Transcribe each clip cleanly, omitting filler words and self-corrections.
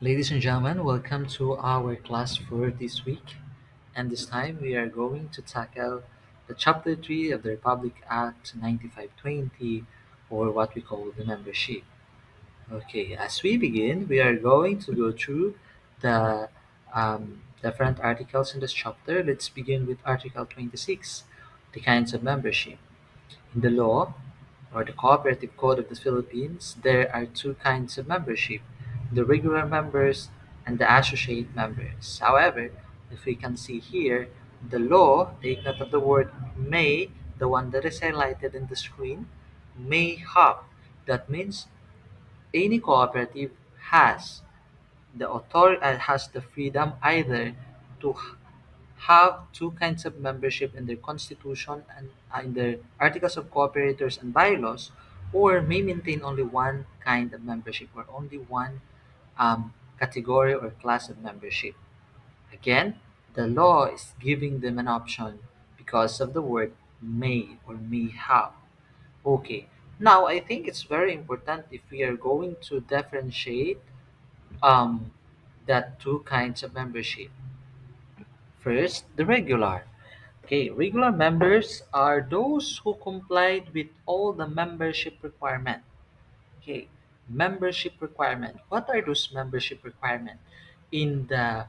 Ladies and gentlemen, welcome to our class for this week. And this time we are going to tackle the Chapter 3 of the Republic Act 9520, or what we call the membership. Okay, as we begin, we are going to go through the different articles in this chapter. Let's begin with Article 26, the kinds of membership. In the law, or the Cooperative Code of the Philippines, there are two kinds of membership: the regular members and the associate members. However, if we can see here, the law, take note of the word may, the one that is highlighted in the screen, may have. That means any cooperative has has the freedom either to have two kinds of membership in their constitution and in their articles of cooperators and bylaws, or may maintain only one kind of membership or only one category or class of membership. Again, the law is giving them an option because of the word may or may have. Okay, now I think it's very important if we are going to differentiate um, that two kinds of membership. First, the regular. Okay, regular members are those who complied with all the membership requirement. Okay, membership requirement. What are those membership requirement? In the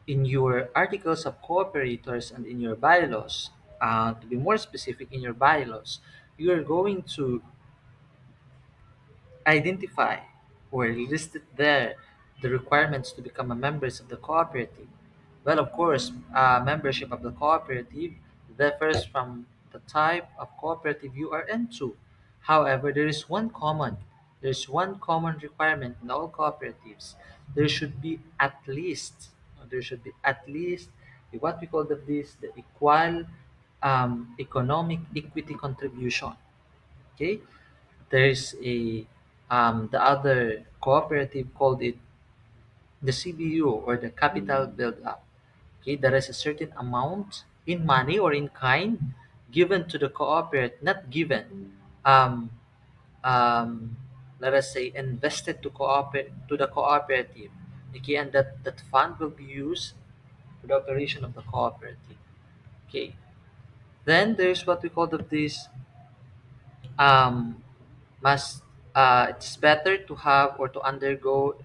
in your articles of cooperators and in your bylaws, to be more specific, in your bylaws, you are going to identify or listed there the requirements to become a members of the cooperative. Well, of course, membership of the cooperative differs from the type of cooperative you are into. However, there's one common requirement in all cooperatives. There should be at least, there should be at least what we call the equal economic equity contribution. Okay, there's a the other cooperative called it the CBU, or the capital build up. Okay, there is a certain amount in money or in kind given to the cooperative, not given, um, let us say invested to cooperate to the cooperative. Okay, and that fund will be used for the operation of the cooperative. Okay, then there's what we call this um, must it's better to have or to undergo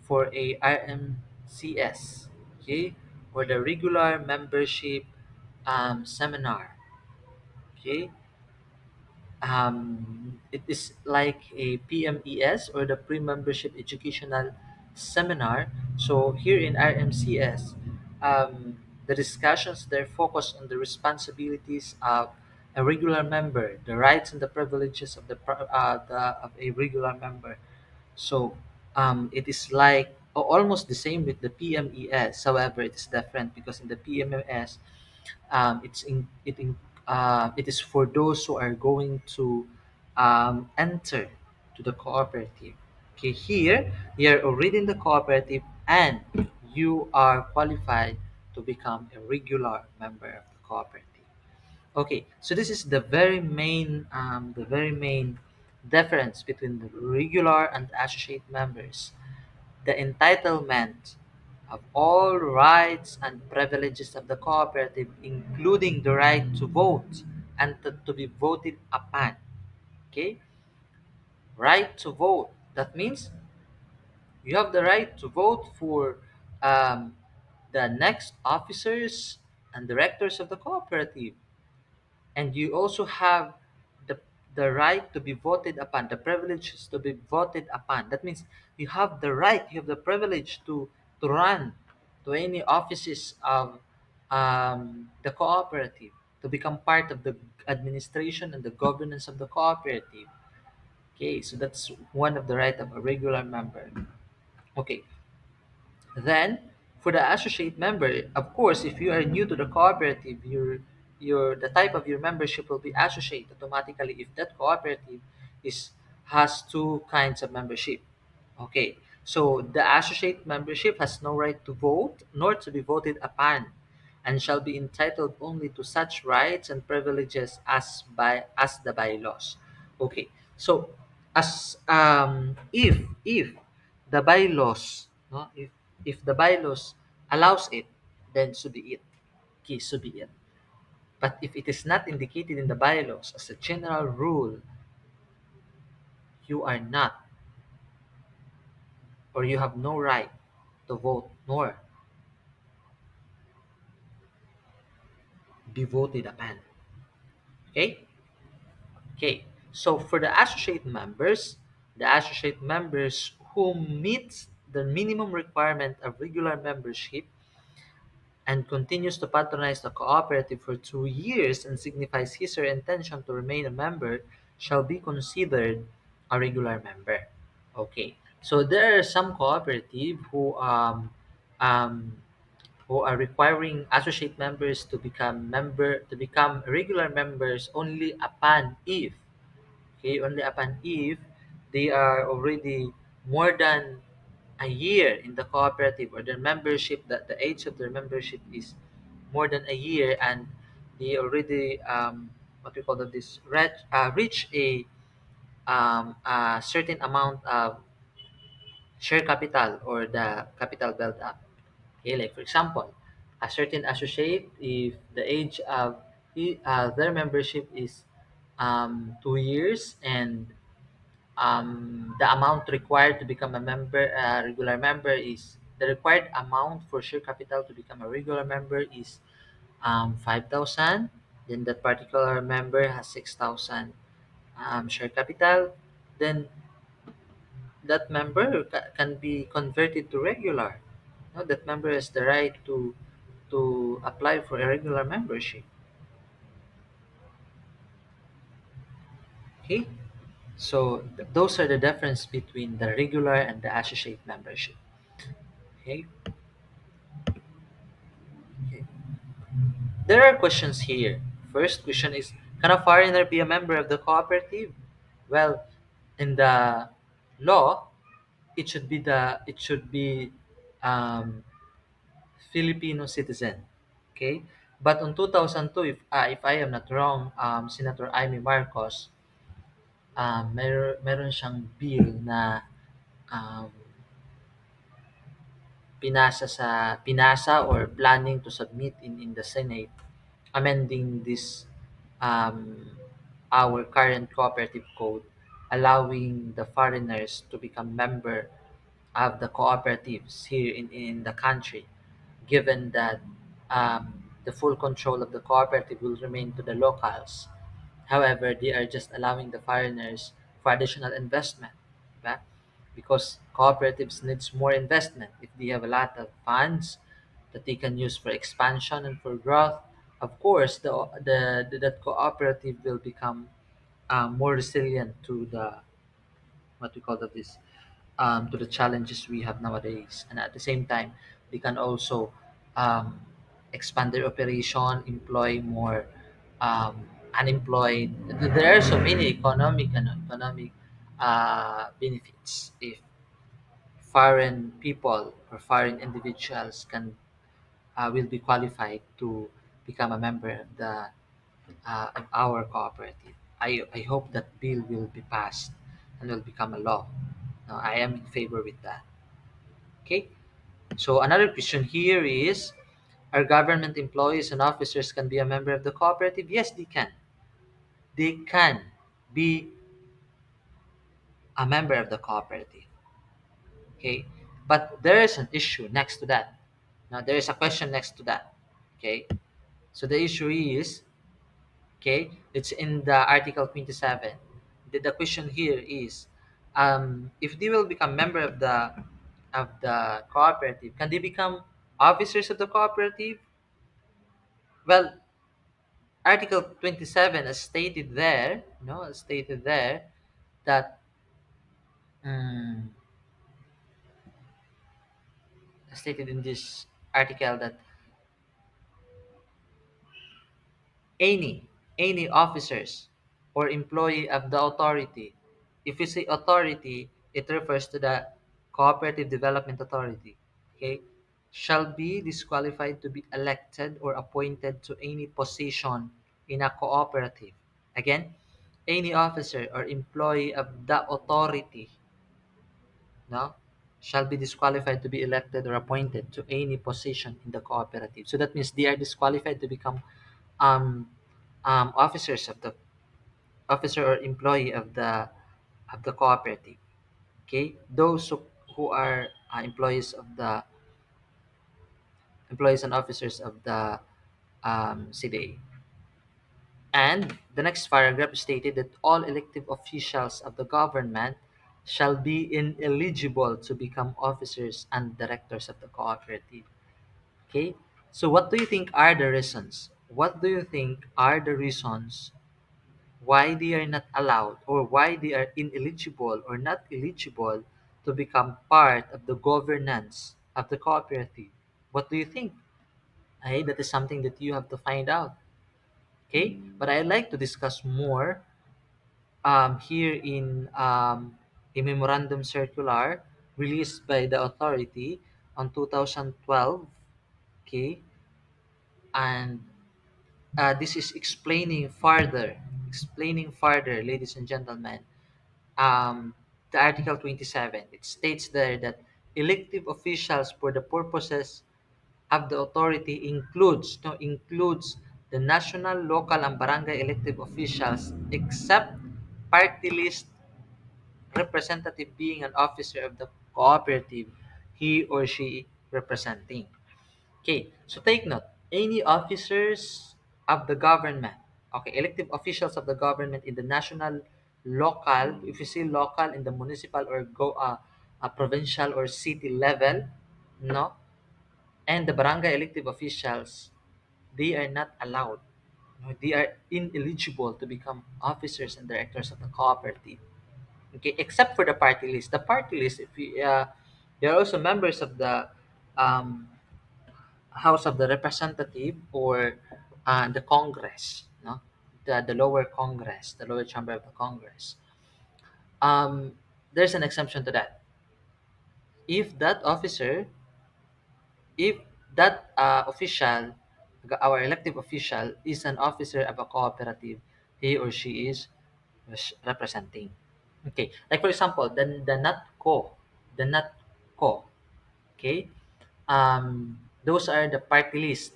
for a RMCS, okay, or the regular membership seminar. Okay, it is like a PMES, or the pre-membership educational seminar. So here in RMCS, the discussions there focus on the responsibilities of a regular member, the rights and the privileges of of a regular member. So it is like almost the same with the PMES. However, it is different because in the PMES, it is for those who are going to enter to the cooperative. Okay, here you are already in the cooperative and you are qualified to become a regular member of the cooperative. Okay, so this is the very main difference between the regular and associate members. The entitlement of all rights and privileges of the cooperative, including the right to vote and to be voted upon. Okay, right to vote. That means you have the right to vote for um, the next officers and directors of the cooperative, and you also have the the right to be voted upon, the privileges to be voted upon. That means you have the right, you have the privilege to run to any offices of the cooperative, to become part of the administration and the governance of the cooperative. Okay, so that's one of the right of a regular member. Okay, then, for the associate member, of course, if you are new to the cooperative, your the type of your membership will be associate automatically if that cooperative is has two kinds of membership. Okay, so the associate membership has no right to vote nor to be voted upon, and shall be entitled only to such rights and privileges as the bylaws. Okay, so as if the bylaws No? If the bylaws allows it, then so be it. Okay, so be it. But if it is not indicated in the bylaws as a general rule, you are not, or you have no right to vote nor be voted upon. Okay? Okay. So for the associate members who meets the minimum requirement of regular membership and continues to patronize the cooperative for 2 years and signifies his or her intention to remain a member shall be considered a regular member. Okay. So there are some cooperative um, who are requiring associate members to become regular members only upon if they are already more than a year in the cooperative, or their membership, that the age of their membership is more than a year, and they already what we call that this reach a certain amount of share capital, or the capital built up. Okay, like for example, a certain associate, if the age of their membership is 2 years, and the amount required to become a regular member is the required amount for share capital to become a regular member is 5,000. Then that particular member has 6,000 share capital. Then that member can be converted to regular. No, that member has the right to apply for a regular membership. Okay, so those are the difference between the regular and the associate membership. Okay. Okay. There are questions here. First question is, can a foreigner be a member of the cooperative? Well, in the law, it should be um, Filipino citizen. Okay, but on 2002, if I am not wrong, Senator Amy Marcos, meron siyang bill na um, pinasa or planning to submit in the Senate, amending this um, our current cooperative code, allowing the foreigners to become member of the cooperatives here in the country, given that the full control of the cooperative will remain to the locals. However, they are just allowing the foreigners for additional investment, diba? Because cooperatives needs more investment. If they have a lot of funds that they can use for expansion and for growth, of course, that cooperative will become more resilient to the what we call that this to the challenges we have nowadays, and at the same time they can also um, expand their operation, employ more unemployed. There are so many economic benefits if foreign people or foreign individuals can will be qualified to become a member of our cooperative. I hope that bill will be passed and will become a law. Now, I am in favor with that. Okay. So another question here is: are government employees and officers can be a member of the cooperative? Yes, they can. They can be a member of the cooperative. Okay. But there is an issue next to that. Now there is a question next to that. Okay. So the issue is, okay, it's in the Article 27. The question here is, if they will become member of the cooperative, can they become officers of the cooperative? Well, Article 27 is stated there, stated there that um, stated in this article that any any officers or employee of the authority, if you say authority, it refers to the Cooperative Development Authority, okay, shall be disqualified to be elected or appointed to any position in a cooperative. Again, any officer or employee of the authority, no, shall be disqualified to be elected or appointed to any position in the cooperative. So that means they are disqualified to become um, officers of the officer or employee of the cooperative. Okay, those who are employees of the employees and officers of the CDA. And the next paragraph stated that all elective officials of the government shall be ineligible to become officers and directors of the cooperative. Okay, so what do you think are the reasons? What do you think are the reasons why they are not allowed or why they are ineligible or not eligible to become part of the governance of the cooperative? What do you think? Okay, that is something that you have to find out. Okay, but I'd like to discuss more here in a memorandum circular released by the authority on 2012. Okay, and this is explaining further, ladies and gentlemen, the Article 27. It states there that elective officials for the purposes of the authority includes the national, local, and barangay elective officials except party list representative being an officer of the cooperative he or she representing. Okay, so take note. Any officers of the government, okay, elective officials of the government in the national, local, if you say local in the municipal or provincial or city level, no, and the barangay elective officials, they are not allowed. No, they are ineligible to become officers and directors of the cooperative. Okay, except for the party list. The party list, if we, they are also members of the um, House of the Representative or the Congress, no, the lower Congress, the lower chamber of the Congress. There's an exemption to that. If that officer, if that official, our elective official, is an officer of a cooperative, he or she is representing. Okay, like for example, the NATCO, the NATCO. Okay, those are the party list.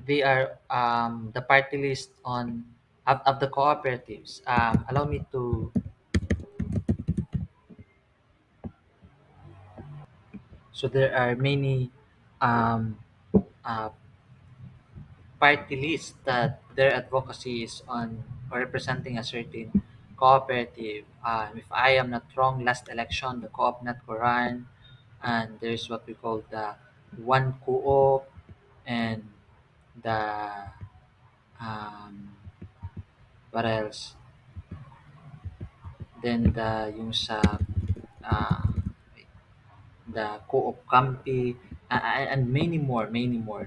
They are the party list of the cooperatives. Allow me to. So there are many um, uh, party lists that their advocacy is on or representing a certain cooperative. If I am not wrong, last election the co-op not Quran, and there's what we call the one co-op and the what else? Then the yung sa uh, the co-op Campi, and many more,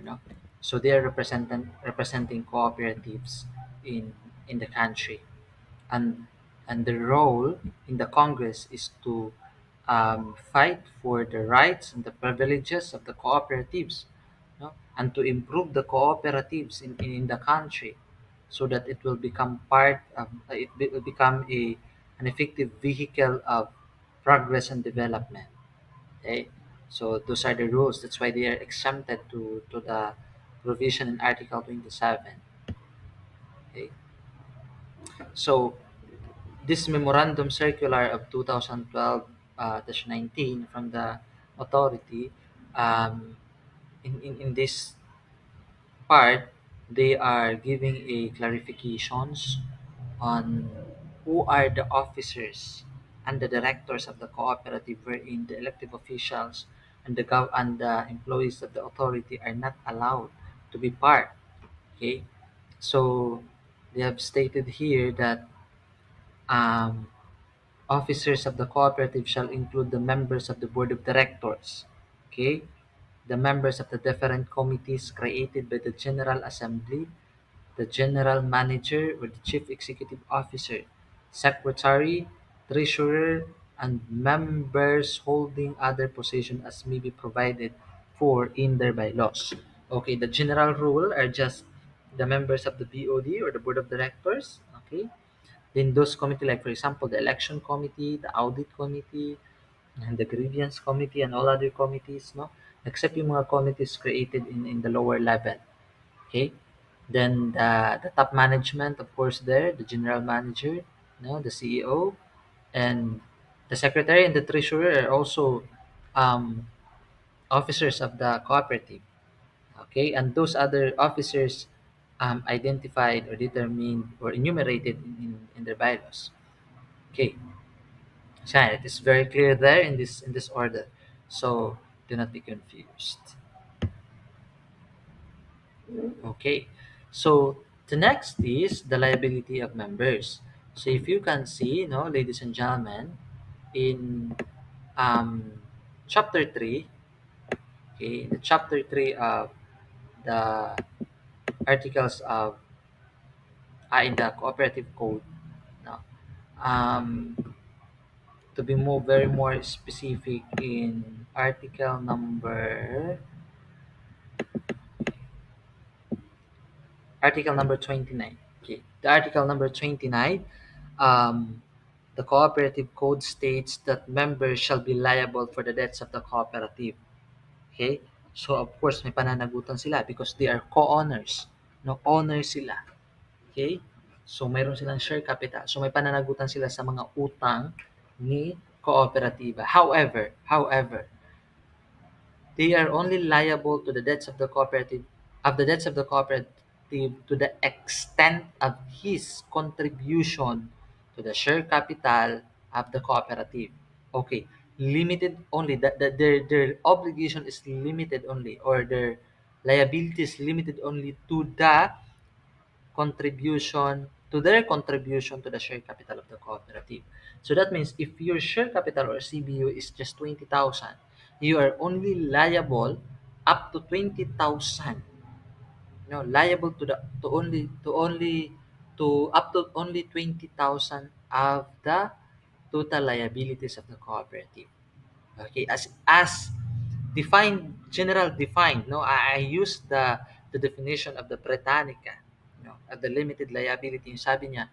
no? So they are representing cooperatives in the country, and the role in the Congress is to fight for the rights and the privileges of the cooperatives, no? And to improve the cooperatives in the country, so that it will become will become an effective vehicle of progress and development. Okay, so those are the rules. That's why they are exempted to the provision in Article 27. Okay, so this memorandum circular of 2012 19 from the authority, um, in this part, they are giving a clarifications on who are the officers and the directors of the cooperative, wherein the elective officials and and the employees of the authority are not allowed to be part. Okay, so they have stated here that um, officers of the cooperative shall include the members of the board of directors, okay, the members of the different committees created by the General Assembly, the general manager or the chief executive officer, secretary, treasurer, and members holding other positions as may be provided for in their bylaws. Okay, the general rule are just the members of the BOD or the board of directors. Okay, Then those committee, like for example, the election committee, the audit committee, and the grievance committee, and all other committees, no? Except yung mga committees created in the lower level. Okay? Then the top management, of course, there, the general manager, no, the CEO, and the secretary and the treasurer are also um, officers of the cooperative. Okay, and those other officers identified or determined or enumerated in their bylaws. Okay, so it is very clear there in this order. So do not be confused. Okay, so the next is the liability of members. So if you can see, no, ladies and gentlemen, in um, chapter 3, okay, the chapter 3 of the articles of in the cooperative code, no, um, to be more very more specific in article number 29. Okay, the article number 29, um, the cooperative code states that members shall be liable for the debts of the cooperative. Okay, so of course may pananagutan sila because they are co-owners, no, owners sila. Okay, so mayroon silang share capital, so may pananagutan sila sa mga utang ni kooperatiba. However, they are only liable to the debts of the cooperative to the extent of his contribution to the share capital of the cooperative. Okay, limited only. Their obligation is limited only, or their liability is limited only to their contribution to the share capital of the cooperative. So that means if your share capital or CBU is just 20,000, you are only liable up to 20,000. Liable to up to only 20,000 of the total liabilities of the cooperative. Okay, as defined, general defined. No, I use the definition of the Britannica, of the limited liability. Yung sabi niya,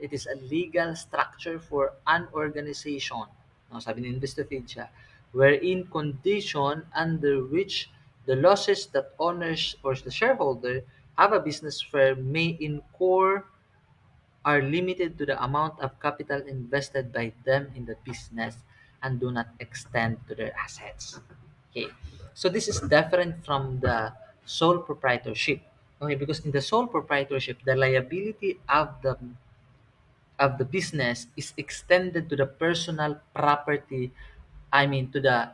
it is a legal structure for an organization, no, sabi ni Investopedia, wherein condition under which the losses that owners or the shareholder have a business firm may incur are limited to the amount of capital invested by them in the business and do not extend to their assets. Okay, so this is different from the sole proprietorship. Okay, because in the sole proprietorship, the liability of the business is extended to the personal property. I mean, to the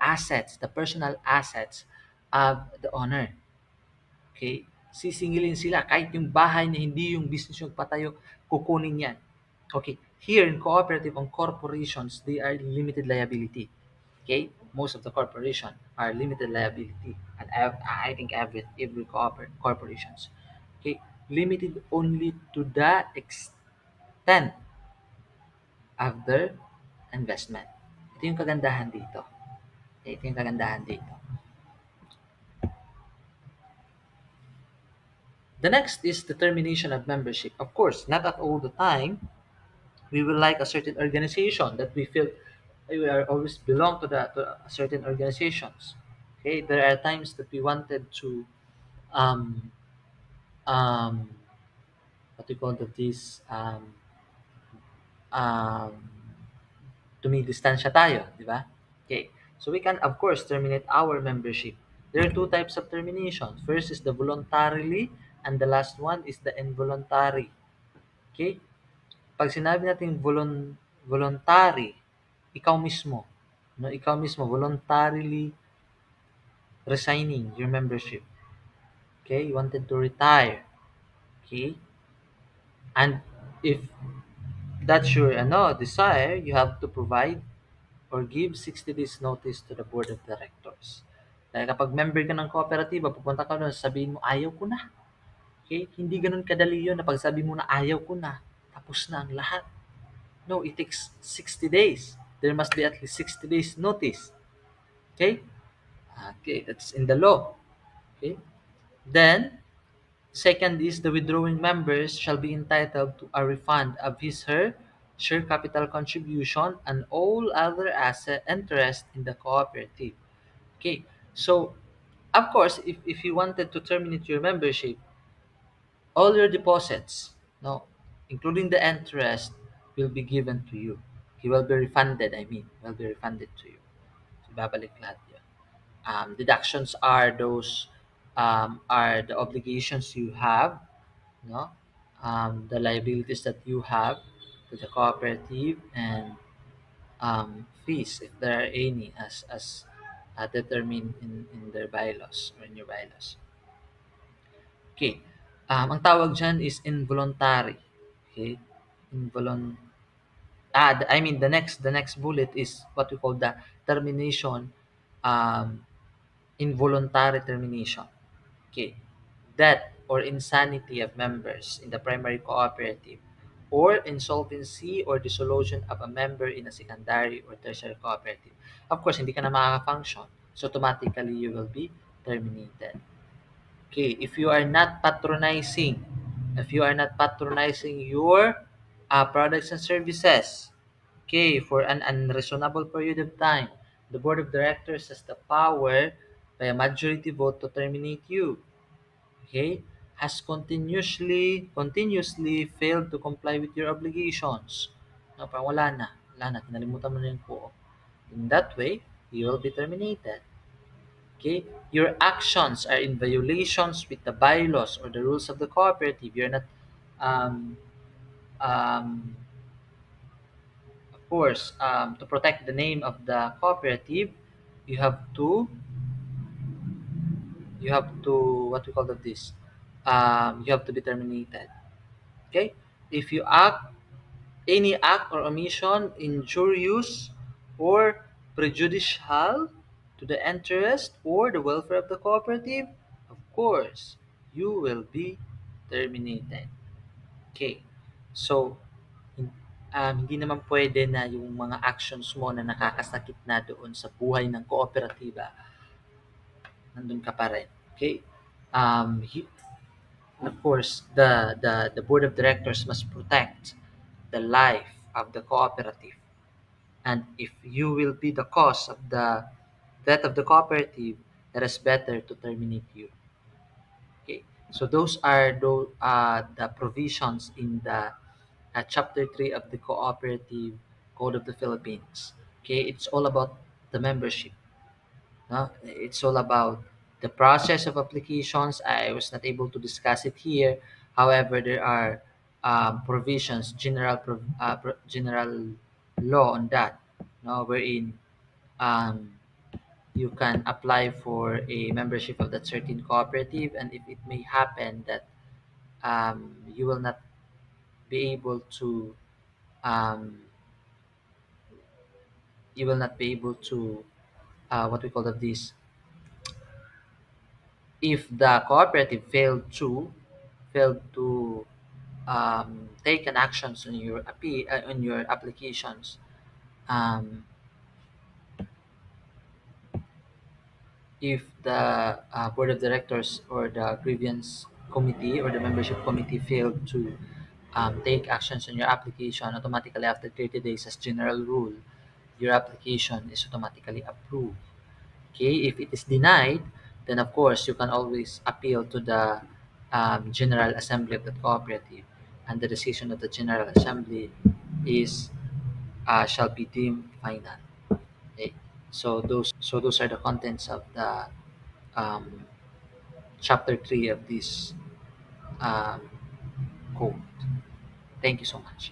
assets, the personal assets of the owner. Okay? Sisingilin sila kahit yung bahay na hindi yung business yung patayo, kukunin yan. Okay? Here in cooperative and corporations, they are limited liability. Okay? Most of the corporation are limited liability. And I think every corporations. Okay? Limited only to the extent of their investment. Ito yung kagandahan dito. Okay? Ito yung kagandahan dito. The next is the termination of membership. Of course, not at all the time we will like a certain organization that we feel we are always belong to certain organizations. Okay, there are times that we wanted to um um what we call this um tumidistansya tayo, di ba? Okay, so we can of course terminate our membership. There are two types of termination. First is the voluntarily, and the last one is the involuntary. Okay, pag sinabi natin voluntary, ikaw mismo, no, ikaw mismo voluntarily resigning your membership. Okay, you wanted to retire. Okay, and if that's your desire, you have to provide or give 60 days notice to the board of directors. Kaya kapag member ka ng kooperatiba, pupunta ka doon, sabihin mo, ayaw ko na. Okay? Hindi ganun kadali yun na pag sabi mo na ayaw ko na, tapos na ang lahat. No, it takes 60 days. There must be at least 60 days notice. Okay? Okay, that's in the law. Okay? Then, Second is the withdrawing members shall be entitled to a refund of his/her share capital contribution and all other asset interest in the cooperative. Okay, so of course, if you wanted to terminate your membership, all your deposits, no, including the interest, will be given to you. He will be refunded, I mean, will be refunded to you. So, babalik lahat yun. Deductions are the obligations you have, no? The liabilities that you have to the cooperative, and fees if there are any, as determined in their bylaws or in your bylaws. Okay. Ang tawag diyan is involuntary. Okay? Involun I mean the next bullet is what we call the termination, um, involuntary termination. Okay. Death or insanity of members in the primary cooperative, or insolvency or dissolution of a member in a secondary or tertiary cooperative. Of course, hindi ka na makaka-function. So automatically you will be terminated. Okay, if you are not patronizing your products and services, okay, for an unreasonable period of time, the board of directors has the power by a majority vote to terminate you. Okay, has continuously failed to comply with your obligations. No, parang wala na, kinalimutan mo na yung po. In that way, you will be terminated. Okay? Your actions are in violations with the bylaws or the rules of the cooperative. You're not, um, um, of course, to protect the name of the cooperative, you have to, what we call this, you have to be terminated. Okay? If you act, any act or omission injurious or prejudicial to the interest or the welfare of the cooperative, of course, you will be terminated. Okay. So, hindi naman pwede na yung mga actions mo na nakakasakit na doon sa buhay ng kooperatiba, nandun ka pa rin. Okay? Of course, the board of directors must protect the life of the cooperative. And if you will be the cause of the death of the cooperative, it is better to terminate you. Okay, so those are the provisions in the chapter 3 of the Cooperative Code of the Philippines. Okay, it's all about the membership. No? It's all about the process of applications. I was not able to discuss it here. However, there are provisions, general law on that, no, wherein um, you can apply for a membership of that certain cooperative, and if it may happen that you will not be able to um, what we call this, if the cooperative failed to take an actions on your applications, um, if the board of directors or the grievance committee or the membership committee failed to take actions on your application, automatically after 30 days as general rule, your application is automatically approved. Okay, if it is denied, then of course you can always appeal to the General Assembly of the cooperative, and the decision of the General Assembly is shall be deemed final. Okay, so those are the contents of the um, chapter 3 of this um, code. Thank you so much.